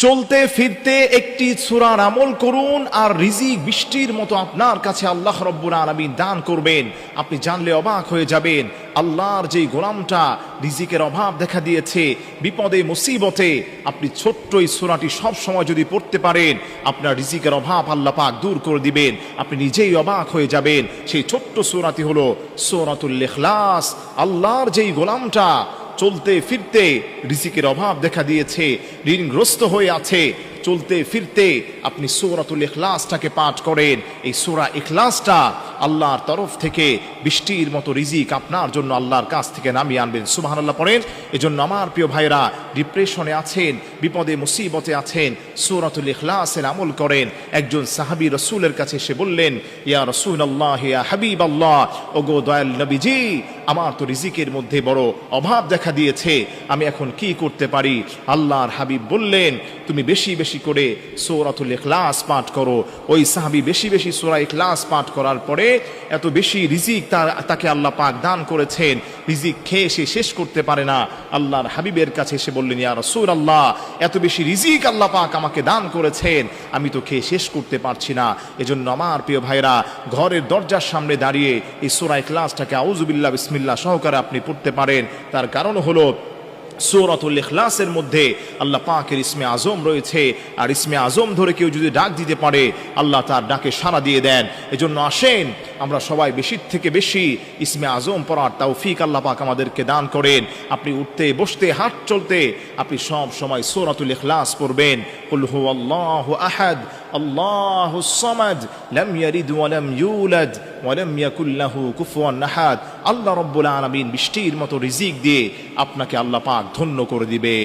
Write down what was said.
চলতে ফিরতে একটি সূরার আমল করুন আর রিজিক বৃষ্টির মতো আপনার কাছে আল্লাহ রব্বুল আলামিন দান করবেন। আপনি জানলে অবাক হয়ে যাবেন, আল্লাহর যেই গোলামটা রিজিকের অভাব দেখা দিয়েছে, বিপদে মুসিবতে, আপনি ছোট্ট এই সূরাটি সব সময় যদি পড়তে পারেন, আপনার রিজিকের অভাব আল্লাহ পাক দূর করে দিবেন। আপনি নিজেই অবাক হয়ে যাবেন। সেই ছোট্ট সূরাটি হলো সূরাতুল ইখলাস। আল্লাহর যেই গোলামটা চলতে ফিরতে রিজিকের অভাব দেখা দিয়েছে, ঋণগ্রস্ত হয়ে আছে, চলতে ফিরতে আপনি সূরাতুল ইখলাসটাকে পাঠ করেন। এই সূরা ইখলাসটা আল্লাহর তরফ থেকে বৃষ্টির মতো রিজিক আপনার জন্য আল্লাহর কাছ থেকে নামিয়ে আনবেন। সুবহানাল্লাহ পড়েন। এজন্য আমার প্রিয় ভাইরা, ডিপ্রেশনে আছেন, বিপদে মুসিবতে আছেন, সূরাতুল ইখলাসের আমল করেন। একজন সাহাবী রাসূলের কাছে এসে বললেন, ইয়া রাসূলুল্লাহ, ইয়া হাবিবাল্লাহ, ওগো দয়াল নবীজি, আমার তো রিজিকের মধ্যে বড় অভাব দেখা দিয়েছে, আমি এখন কি করতে পারি? আল্লাহর হাবিব বললেন, তুমি বেশি বেশি করে সূরাতুল ইখলাস পাঠ করো। ওই সাহাবী বেশি বেশি সূরা ইখলাস পাঠ করার পরে এত বেশি রিজিক তাকে আল্লাহ পাক দান করেছেন, রিজিক খেয়ে সে শেষ করতে পারে না। আল্লাহর হাবিবের কাছে এসে বললেন, ইয়া রাসূলুল্লাহ, এত বেশি রিজিক আল্লাহ পাক আমাকে দান করেছেন, আমি তো খেয়ে শেষ করতে পারছি না। এজন্য আমার প্রিয় ভাইরা, ঘরের দরজার সামনে দাঁড়িয়ে এই সূরা ইখলাসটাকে আউযুবিল্লাহ বিসমিল্লাহ সহকারে আপনি পড়তে পারেন। তার কারণ হলো সূরাতুল ইখলাসের মধ্যে আল্লাহ পাকের ইসমে আজম রয়েছে, আর ইসমে আজম ধরে কেউ যদি ডাক দিতে পারে, আল্লাহ তার ডাকে সাড়া দিয়ে দেন। এজন্য আসেন আমরা সবাই বেশি থেকে বেশি ইসমে আজম পড়ার তৌফিক আল্লাহ পাক আমাদেরকে দান করেন। আপনি উঠতে বসতে হাঁট চলতে আপনি সব সময় সূরাতুল ইখলাস পড়বেন। কুল হুয়াল্লাহু আহাদ আল্লাহুস সামাদ লাম ইয়ালিদ ওয়া লাম ইউলাদ ওয়া লাম ইয়াকুল লাহু কুফুয়ান আহাদ। আল্লাহ রাব্বুল আলামিন বৃষ্টির মতো রিজিক দিয়ে আপনাকে আল্লাহ পাক ধন্য করে দিবে।